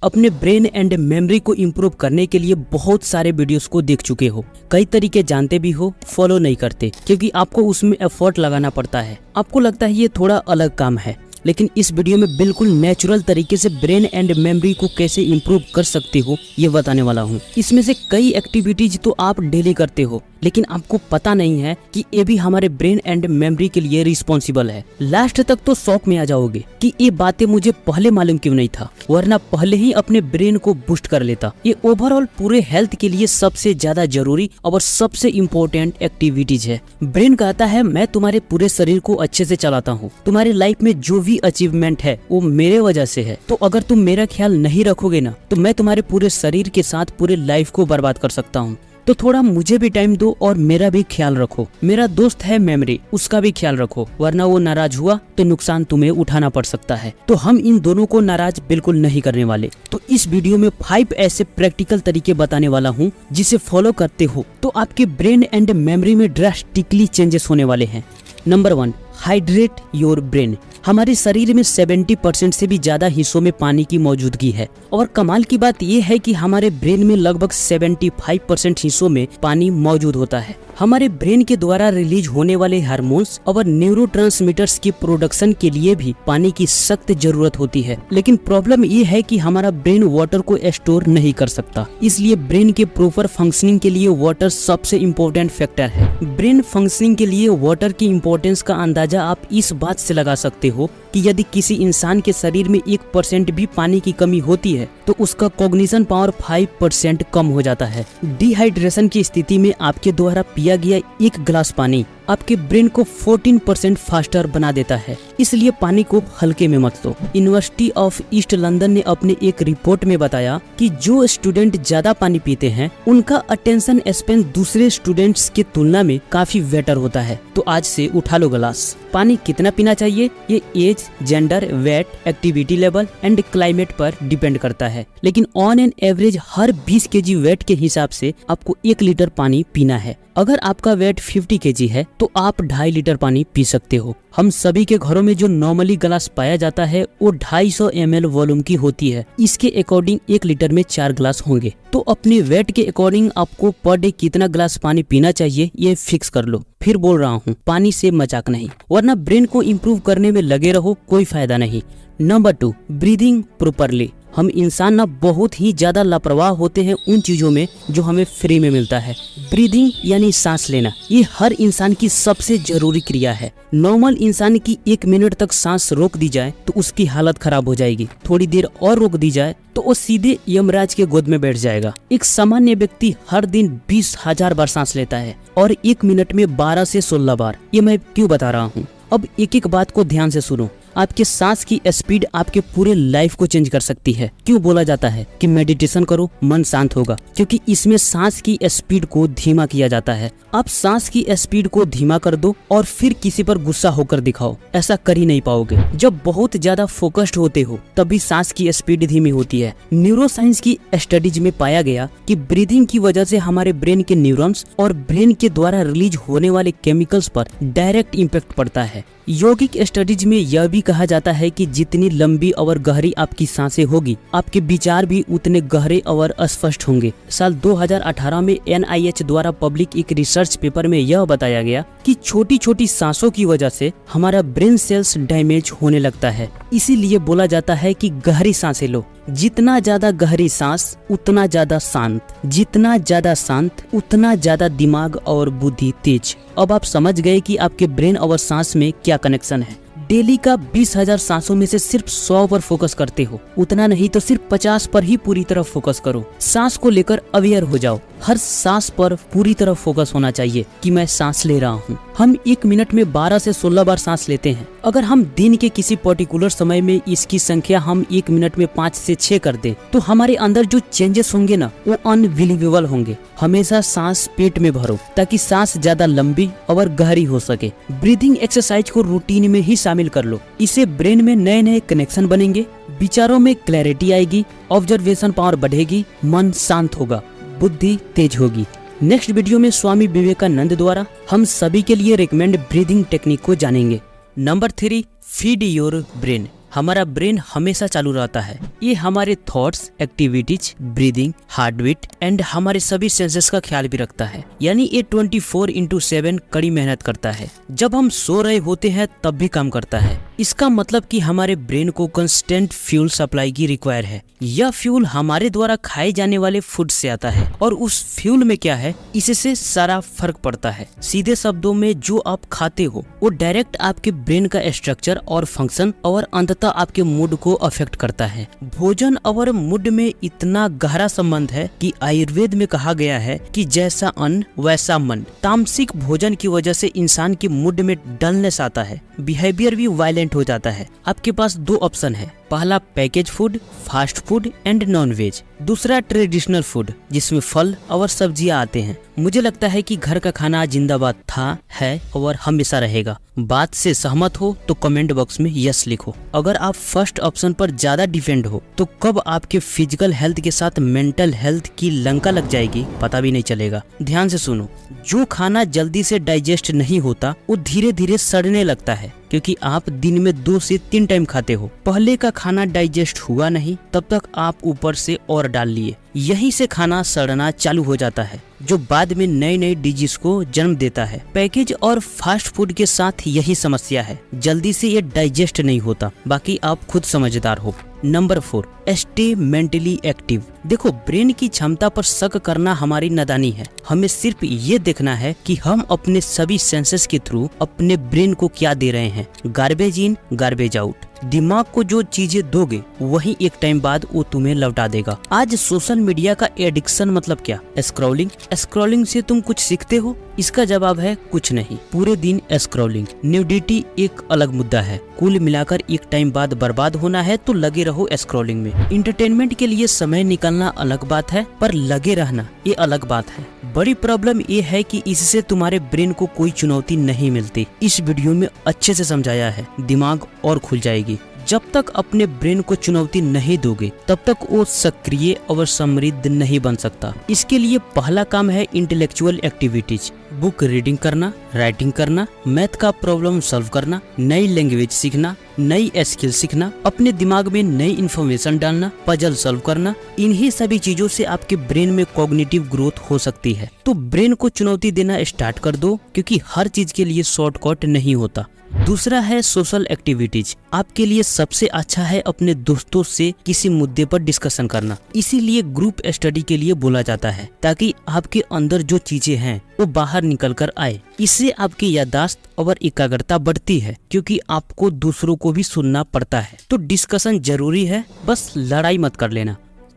अपने brain and memory को improve करने के लिए बहुत सारे वीडियोस को देख चुके हो, कई तरीके जानते भी हो, फॉलो नहीं करते क्योंकि आपको उसमें एफर्ट लगाना पड़ता है। आपको लगता है ये थोड़ा अलग काम है, लेकिन इस वीडियो में बिल्कुल नेचुरल तरीके से ब्रेन एंड मेमोरी को कैसे इम्प्रूव कर सकते हो ये बताने वाला हूँ। इसमें से कई एक्टिविटीज तो आप डेली करते हो, लेकिन आपको पता नहीं है कि ये भी हमारे ब्रेन एंड मेमोरी के लिए रिस्पॉन्सिबल है। लास्ट तक तो शौक में आ जाओगे कि ये बातें मुझे पहले मालूम क्यों नहीं था, वरना पहले ही अपने ब्रेन को बूस्ट कर लेता। ये ओवरऑल पूरे हेल्थ के लिए सबसे ज्यादा जरूरी और सबसे इम्पोर्टेंट एक्टिविटीज है। ब्रेन कहता है मैं तुम्हारे पूरे शरीर को अच्छे से चलाता हूँ, तुम्हारी लाइफ में जो भी अचीवमेंट है वो मेरे वजह से है, तो अगर तुम मेरा ख्याल नहीं रखोगे ना तो मैं तुम्हारे पूरे शरीर के साथ पूरे लाइफ को बर्बाद कर सकता हूँ। तो थोड़ा मुझे भी टाइम दो और मेरा भी ख्याल रखो। मेरा दोस्त है मेमोरी, उसका भी ख्याल रखो, वरना वो नाराज हुआ तो नुकसान तुम्हें उठाना पड़ सकता है। तो हम इन दोनों को नाराज बिल्कुल नहीं करने वाले। तो इस वीडियो में 5 ऐसे प्रैक्टिकल तरीके बताने वाला हूँ जिसे फॉलो करते हो तो आपके ब्रेन एंड मेमोरी में ड्रास्टिकली चेंजेस होने वाले हैं। Number 1, hydrate your brain. हमारे शरीर में 70% से भी ज्यादा हिस्सों में पानी की मौजूदगी है और कमाल की बात यह है कि हमारे ब्रेन में लगभग 75% हिस्सों में पानी मौजूद होता है। हमारे ब्रेन के द्वारा रिलीज होने वाले हार्मोन्स और न्यूरोट्रांसमीटर्स की प्रोडक्शन के लिए भी पानी की सख्त जरूरत होती है, लेकिन प्रॉब्लम ये है कि हमारा ब्रेन वाटर को स्टोर नहीं कर सकता। इसलिए ब्रेन के प्रॉपर फंक्शनिंग के लिए वाटर सबसे इम्पोर्टेंट फैक्टर है। ब्रेन फंक्शनिंग के लिए वाटर की इम्पोर्टेंस का अंदाजा आप इस बात से लगा सकते हो कि यदि किसी इंसान के शरीर में 1% भी पानी की कमी होती है तो उसका कॉग्निशन पावर 5% कम हो जाता है। डिहाइड्रेशन की स्थिति में आपके द्वारा पिया गया 1 गिलास पानी आपके ब्रेन को 14% फास्टर बना देता है, इसलिए पानी को हल्के में मत लो। यूनिवर्सिटी ऑफ ईस्ट लंदन ने अपने एक रिपोर्ट में बताया कि जो स्टूडेंट ज्यादा पानी पीते हैं उनका अटेंशन स्पैन दूसरे स्टूडेंट्स की तुलना में काफी बेटर होता है। तो आज से उठा लो गिलास। पानी कितना पीना चाहिए ये age, gender, weight, activity level and climate पर डिपेंड करता है, लेकिन ऑन एन एवरेज हर 20 kg वेट के हिसाब से आपको 1 लीटर पानी पीना है। अगर आपका वेट 50 kg है तो आप 2.5 लीटर पानी पी सकते हो। हम सभी के घरों में जो नॉर्मली गिलास पाया जाता है वो 250 ml वॉल्यूम की होती है। इसके अकॉर्डिंग 1 लीटर में 4 गिलास होंगे। तो अपने वेट के अकॉर्डिंग आपको पर डे कितना गिलास पानी पीना चाहिए ये फिक्स कर लो। फिर बोल रहा हूँ, पानी से मजाक नहीं, वरना ब्रेन को इम्प्रूव करने में लगे रहो, कोई फायदा नहीं। Number 2, breathing properly. हम इंसान ना बहुत ही ज्यादा लापरवाह होते हैं उन चीजों में जो हमें फ्री में मिलता है। ब्रीदिंग यानी सांस लेना, ये हर इंसान की सबसे जरूरी क्रिया है। नॉर्मल इंसान की 1 मिनट तक सांस रोक दी जाए तो उसकी हालत खराब हो जाएगी, थोड़ी देर और रोक दी जाए तो वो सीधे यमराज के गोद में बैठ जाएगा। एक सामान्य व्यक्ति हर दिन 20,000 बार सांस लेता है और 1 मिनट में 12 से 16 बार। ये मैं क्यों बता रहा हूँ, अब एक एक बात को ध्यान से सुनो। आपके सांस की स्पीड आपके पूरे लाइफ को चेंज कर सकती है। क्यों बोला जाता है कि मेडिटेशन करो मन शांत होगा, क्योंकि इसमें सांस की स्पीड को धीमा किया जाता है। आप सांस की स्पीड को धीमा कर दो और फिर किसी पर गुस्सा होकर दिखाओ, ऐसा कर ही नहीं पाओगे। जब बहुत ज्यादा फोकस्ड होते हो तभी सांस की स्पीड धीमी होती है। न्यूरोसाइंस की स्टडीज में पाया गया कि ब्रीदिंग की वजह से हमारे ब्रेन के न्यूरॉन्स और ब्रेन के द्वारा रिलीज होने वाले केमिकल्स पर डायरेक्ट इम्पैक्ट पड़ता है। यौगिक स्टडीज में यह भी कहा जाता है कि जितनी लंबी और गहरी आपकी सांसें होगी आपके विचार भी उतने गहरे और स्पष्ट होंगे। साल 2018 में NIH द्वारा पब्लिक एक रिसर्च पेपर में यह बताया गया कि छोटी छोटी सांसों की वजह से हमारा ब्रेन सेल्स डैमेज होने लगता है। इसीलिए बोला जाता है कि गहरी सांसें लो। जितना ज्यादा गहरी सांस उतना ज्यादा शांत, जितना ज्यादा शांत उतना ज्यादा दिमाग और बुद्धि तेज। अब आप समझ गए कि आपके ब्रेन और सांस में क्या कनेक्शन है। डेली का 20,000 सांसों में से सिर्फ 100 पर फोकस करते हो, उतना नहीं तो सिर्फ 50 पर ही पूरी तरह फोकस करो। सांस को लेकर अवेयर हो जाओ। हर सांस पर पूरी तरह फोकस होना चाहिए कि मैं सांस ले रहा हूँ। हम 1 मिनट में 12 से 16 बार सांस लेते हैं। अगर हम दिन के किसी पर्टिकुलर समय में इसकी संख्या हम 1 मिनट में 5 से 6 कर दें तो हमारे अंदर जो चेंजेस होंगे ना वो अनबिलीवेबल होंगे। हमेशा सांस पेट में भरो ताकि सांस ज्यादा लंबी और गहरी हो सके। ब्रीदिंग एक्सरसाइज को रूटीन में ही शामिल कर लो। इससे ब्रेन में नए नए कनेक्शन बनेंगे, विचारों में क्लैरिटी आएगी, ऑब्जर्वेशन पावर बढ़ेगी, मन शांत होगा, बुद्धि तेज होगी। नेक्स्ट वीडियो में स्वामी विवेकानंद द्वारा हम सभी के लिए रिकमेंड ब्रीदिंग टेक्निक को जानेंगे। Number 3, feed your brain. हमारा ब्रेन हमेशा चालू रहता है। ये हमारे thoughts, activities, breathing, heart beat and हमारे सभी सेंसेस का ख्याल भी रखता है। यानी ये 24/7 कड़ी मेहनत करता है। जब हम सो रहे होते हैं तब भी काम करता है। इसका मतलब कि हमारे ब्रेन को कंस्टेंट फ्यूल सप्लाई की रिक्वायर है। यह फ्यूल हमारे द्वारा खाए जाने वाले फूड से आता है और उस फ्यूल में क्या है, इससे सारा फर्क पड़ता है। सीधे शब्दों में जो आप खाते हो वो डायरेक्ट आपके ब्रेन का स्ट्रक्चर और फंक्शन और अंततः आपके मूड को अफेक्ट करता है। भोजन और मूड में इतना गहरा संबंध है कि आयुर्वेद में कहा गया है कि जैसा अन्न वैसा मन। तामसिक भोजन की वजह से इंसान के मूड में डलनेस आता है, बिहेवियर भी वायलेंट हो जाता है। आपके पास दो ऑप्शन है, पहला package food, fast food and non veg. दूसरा ट्रेडिशनल फूड जिसमें फल और सब्जियां आते हैं। मुझे लगता है कि घर का खाना जिंदाबाद था, है और हमेशा रहेगा। बात से सहमत हो तो कमेंट बॉक्स में यस लिखो। अगर आप फर्स्ट ऑप्शन पर ज्यादा डिपेंड हो तो कब आपके फिजिकल हेल्थ के साथ मेंटल हेल्थ की लंका लग जाएगी पता भी नहीं चलेगा। ध्यान से सुनो, जो खाना जल्दी से डाइजेस्ट नहीं होता वो धीरे धीरे सड़ने लगता है, क्योंकि आप दिन में 2 से 3 टाइम खाते हो। पहले का खाना डाइजेस्ट हुआ नहीं तब तक आप ऊपर से और डाल लिए, यहीं से खाना सड़ना चालू हो जाता है, जो बाद में नई नई डिजीज को जन्म देता है। पैकेज और फास्ट फूड के साथ यही समस्या है, जल्दी से ये डाइजेस्ट नहीं होता। बाकी आप खुद समझदार हो। Number 4, stay mentally active. देखो, ब्रेन की क्षमता पर शक करना हमारी नादानी है। हमें सिर्फ ये देखना है कि हम अपने सभी सेंसेस के थ्रू अपने ब्रेन को क्या दे रहे हैं। गार्बेज इन, गार्बेज आउट। दिमाग को जो चीजें दोगे वही एक टाइम बाद वो तुम्हें लौटा देगा। आज सोशल मीडिया का एडिक्शन मतलब क्या? स्क्रॉलिंग से तुम कुछ सीखते हो? इसका जवाब है कुछ नहीं, पूरे दिन स्क्रॉलिंग। न्यूडिटी एक अलग मुद्दा है। कुल मिलाकर एक टाइम बाद बर्बाद होना है तो लगे रहो स्क्रॉलिंग में। इंटरटेनमेंट के लिए समय निकालना अलग बात है, पर लगे रहना ये अलग बात है। बड़ी प्रॉब्लम ये है कि इससे तुम्हारे ब्रेन को कोई चुनौती नहीं मिलती। इस वीडियो में अच्छे से समझाया है, दिमाग और खुल जाएगी। जब तक अपने ब्रेन को चुनौती नहीं दोगे तब तक वो सक्रिय और समृद्ध नहीं बन सकता। इसके लिए पहला काम है इंटेलेक्चुअल एक्टिविटीज। बुक रीडिंग करना, राइटिंग करना, मैथ का प्रॉब्लम सॉल्व करना, नई लैंग्वेज सीखना, नई स्किल सीखना, अपने दिमाग में नई इन्फॉर्मेशन डालना, पजल सॉल्व करना। इन्हीं सभी चीजों से आपके ब्रेन में कॉग्निटिव ग्रोथ हो सकती है। तो ब्रेन को चुनौती देना स्टार्ट कर दो, क्योंकि हर चीज के लिए शॉर्टकट नहीं होता। दूसरा है सोशल एक्टिविटीज। आपके लिए सबसे अच्छा है अपने दोस्तों से किसी मुद्दे पर डिस्कशन करना। इसीलिए ग्रुप स्टडी के लिए बोला जाता है, ताकि आपके अंदर जो चीजें हैं वो बाहर निकल कर आए। इससे आपकी याददाश्त और एकाग्रता बढ़ती है, क्योंकि आपको दूसरों को भी सुनना पड़ता है। तो डिस्कशन जरूरी है, बस लड़ाई मत कर लेना।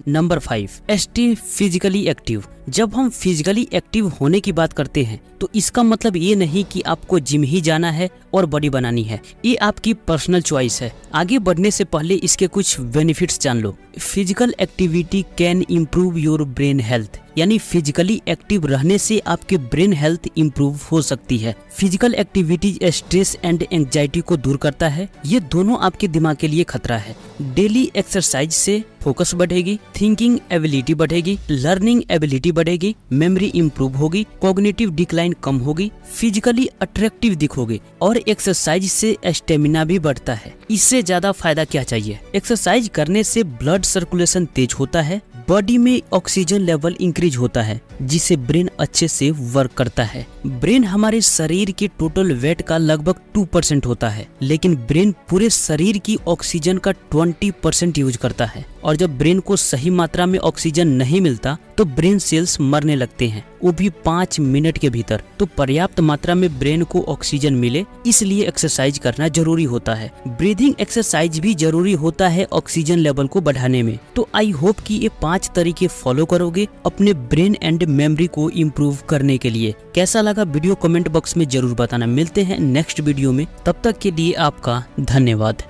Number 5, stay physically active. जब हम फिजिकली एक्टिव होने की बात करते हैं तो इसका मतलब ये नहीं कि आपको जिम ही जाना है और बॉडी बनानी है। ये आपकी पर्सनल चॉइस है। आगे बढ़ने से पहले इसके कुछ बेनिफिट्स जान लो। Physical activity can improve your brain health, यानी फिजिकली एक्टिव रहने से आपके ब्रेन हेल्थ इम्प्रूव हो सकती है। Physical activity stress and anxiety को दूर करता है। ये दोनों आपके दिमाग के लिए खतरा है। डेली एक्सरसाइज से फोकस बढ़ेगी, थिंकिंग एबिलिटी बढ़ेगी, लर्निंग एबिलिटी बढ़ेगी, मेमोरी इंप्रूव होगी, कॉग्निटिव डिक्लाइन कम होगी, फिजिकली अट्रैक्टिव दिखोगे और एक्सरसाइज से स्टेमिना भी बढ़ता है। इससे ज्यादा फायदा क्या चाहिए? एक्सरसाइज करने से ब्लड सर्कुलेशन तेज होता है, बॉडी में ऑक्सीजन लेवल इंक्रीज होता है, जिससे ब्रेन अच्छे से वर्क करता है। ब्रेन हमारे शरीर के टोटल वेट का लगभग 2% होता है, लेकिन ब्रेन पूरे शरीर की ऑक्सीजन का 20% यूज करता है। और जब ब्रेन को सही मात्रा में ऑक्सीजन नहीं मिलता तो ब्रेन सेल्स मरने लगते हैं, वो भी 5 मिनट के भीतर। तो पर्याप्त मात्रा में ब्रेन को ऑक्सीजन मिले, इसलिए एक्सरसाइज करना जरूरी होता है। ब्रीदिंग एक्सरसाइज भी जरूरी होता है ऑक्सीजन लेवल को बढ़ाने में। तो आई होप कि ये 5 तरीके फॉलो करोगे अपने ब्रेन एंड मेमोरी को इम्प्रूव करने के लिए। कैसा लगा वीडियो कमेंट बॉक्स में जरूर बताना। मिलते हैं नेक्स्ट वीडियो में, तब तक के लिए आपका धन्यवाद।